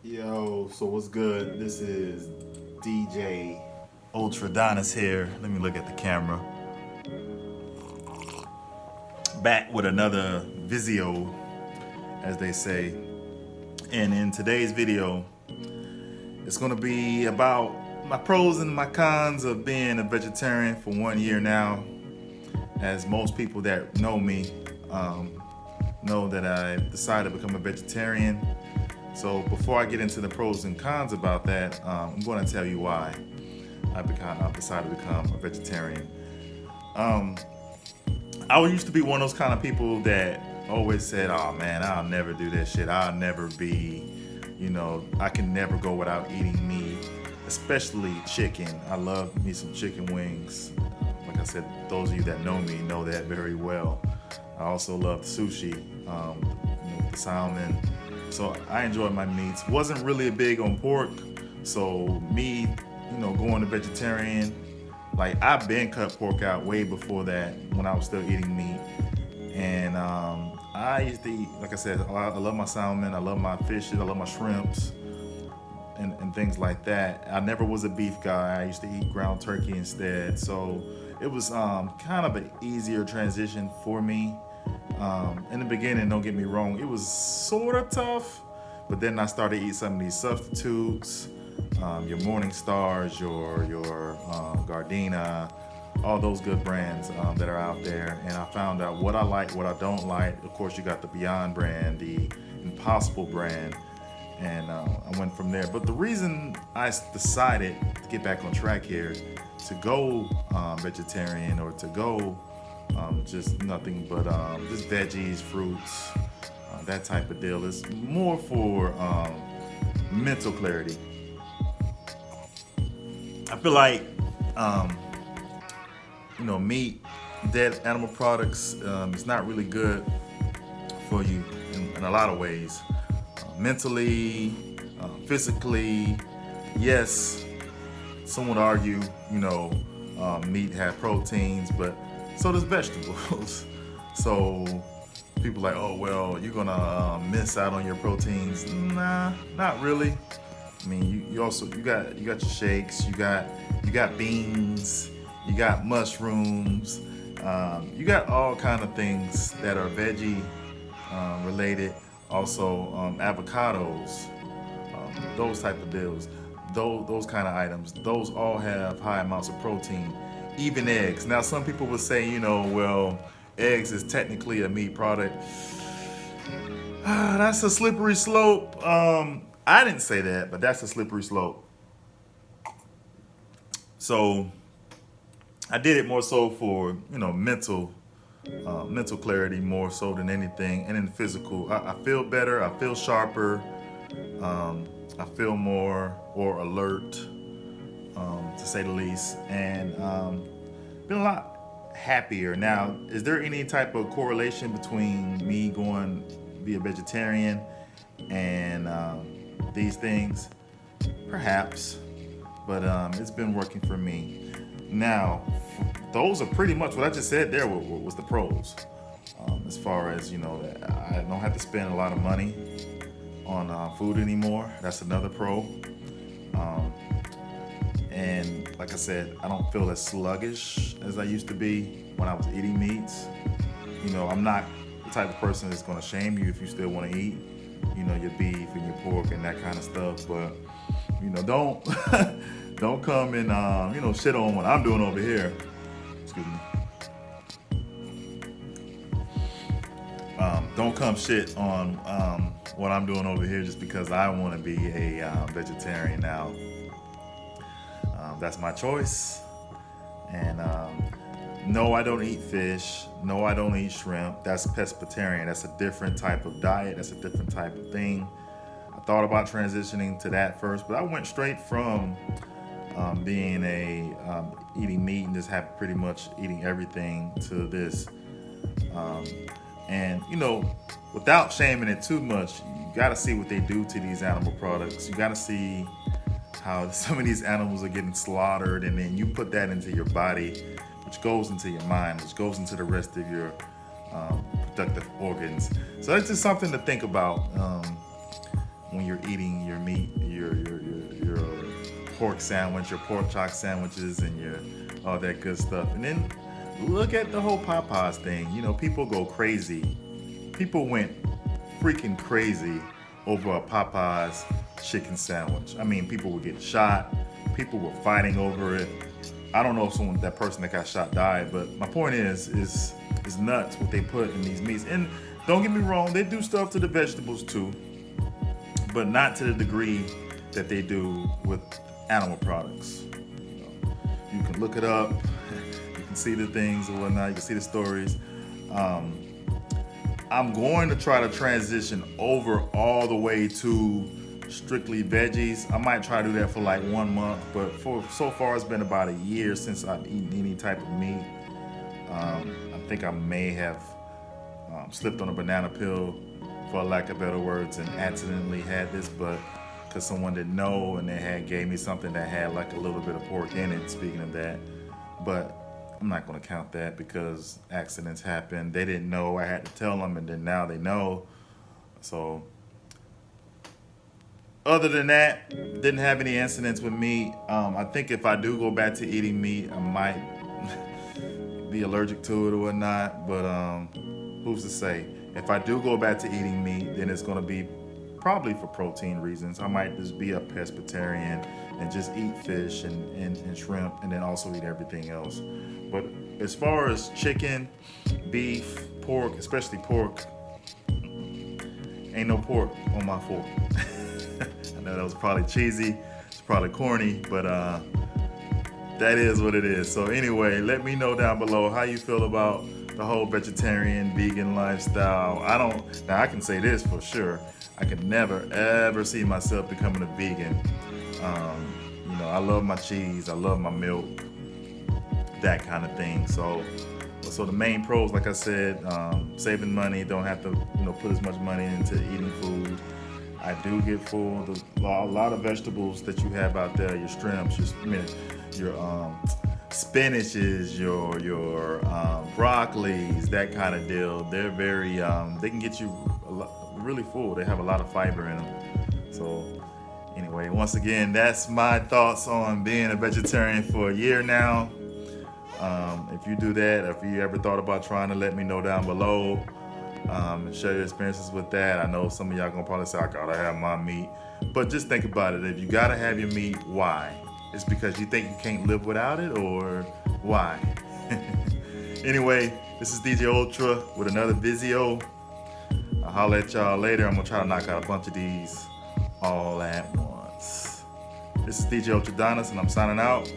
Yo, so what's good? This is DJ Ultradonis here. Let me look at the camera. Back with another Vizio, as they say. And in today's video, it's going to be about my pros and my cons of being a vegetarian for 1 year now. As most people that know me know that I decided to become a vegetarian. So before I get into the pros and cons about that, I'm going to tell you why I decided to become a vegetarian. I used to be one of those kind of people that always said, "Oh man, I'll never do that shit. I'll never be, I can never go without eating meat, especially chicken. I love me some chicken wings. Like I said, those of you that know me know that very well. I also love sushi, the salmon. So I enjoy my meats. Wasn't really big on pork. So me, going to vegetarian, like I've been cut pork out way before that when I was still eating meat. And I used to eat, like I said, I love my salmon, I love my fishes, I love my shrimps, and things like that. I never was a beef guy. I used to eat ground turkey instead. So it was kind of an easier transition for me. In the beginning, don't get me wrong, it was sort of tough, but then I started to eat some of these substitutes, your Morning Stars, your Gardena, all those good brands that are out there, and I found out what I like, what I don't like. Of course, you got the Beyond brand, the Impossible brand, and I went from there. But the reason I decided to get back on track here, to go vegetarian or to go just nothing but just veggies, fruits, that type of deal, is more for mental clarity. I feel like meat, dead animal products, it's not really good for you in a lot of ways. Mentally, physically, yes, some would argue, meat have proteins, but so does vegetables. So people like, oh well, you're gonna miss out on your proteins. Nah, not really. I mean, you got your shakes, you got beans, you got mushrooms, you got all kind of things that are veggie related. Also, avocados, those type of deals, those kind of items. Those all have high amounts of protein. Even eggs. Now, some people would say, well, eggs is technically a meat product. That's a slippery slope. I didn't say that, but that's a slippery slope. So I did it more so for mental clarity more so than anything, and in physical, I feel better. I feel sharper. I feel more or alert, to say the least, and been a lot happier. Now, is there any type of correlation between me going be a vegetarian and these things? Perhaps, but it's been working for me. Now, those are pretty much what I just said there was the pros. As far as, I don't have to spend a lot of money on food anymore. That's another pro. And like I said, I don't feel as sluggish as I used to be when I was eating meats. I'm not the type of person that's going to shame you if you still want to eat, your beef and your pork and that kind of stuff. But, don't don't come and shit on what I'm doing over here. Excuse me. Don't come shit on what I'm doing over here just because I want to be a vegetarian now. That's my choice. And no, I don't eat fish. No, I don't eat shrimp. That's pescatarian. That's a different type of diet. That's a different type of thing. I thought about transitioning to that first, but I went straight from being eating meat and just have pretty much eating everything to this. And without shaming it too much, you got to see what they do to these animal products. You got to see how some of these animals are getting slaughtered, and then you put that into your body, which goes into your mind, which goes into the rest of your productive organs. So that's just something to think about. when you're eating your meat, your pork sandwich, your pork chop sandwiches, and your all that good stuff. And then look at the whole Popeyes thing. You know, people go crazy. People went freaking crazy over a Popeyes chicken sandwich. I mean, people were getting shot. People were fighting over it. I don't know if that person that got shot died, but my point is nuts what they put in these meats. And don't get me wrong, they do stuff to the vegetables too, but not to the degree that they do with animal products. You can look it up, you can see the things or whatnot, you can see the stories. I'm going to try to transition over all the way to strictly veggies. I might try to do that for like 1 month, but so far it's been about a year since I've eaten any type of meat. I think I may have slipped on a banana peel, for lack of better words, and accidentally had this, but because someone didn't know and they gave me something that had like a little bit of pork in it, speaking of that. But I'm not going to count that because accidents happen. They didn't know, I had to tell them, and then now they know. So other than that, didn't have any incidents with meat. I think if I do go back to eating meat, I might be allergic to it or whatnot, but who's to say? If I do go back to eating meat, then it's going to be probably for protein reasons. I might just be a pescatarian and just eat fish and shrimp, and then also eat everything else. But as far as chicken, beef, pork, especially pork, ain't no pork on my fork. I know that was probably cheesy, it's probably corny, but that is what it is. So anyway, let me know down below how you feel about the whole vegetarian, vegan lifestyle. Now I can say this for sure, I could never ever see myself becoming a vegan. I love my cheese, I love my milk, that kind of thing. So the main pros, like I said, saving money, don't have to put as much money into eating food. I do get full. A lot of vegetables that you have out there, your shrimps, your spinaches, your broccolis, that kind of deal. They're very, they can get you really full. They have a lot of fiber in them. So anyway, once again, that's my thoughts on being a vegetarian for a year now. If you do that, if you ever thought about trying to, let me know down below. And share your experiences with that. I know some of y'all gonna probably say, I gotta have my meat. But just think about it. If you gotta have your meat, why? It's because you think you can't live without it, or why? Anyway, this is DJ Ultra with another Vizio. I'll holler at y'all later. I'm gonna try to knock out a bunch of these all at once. This is DJ Ultra Donis, and I'm signing out.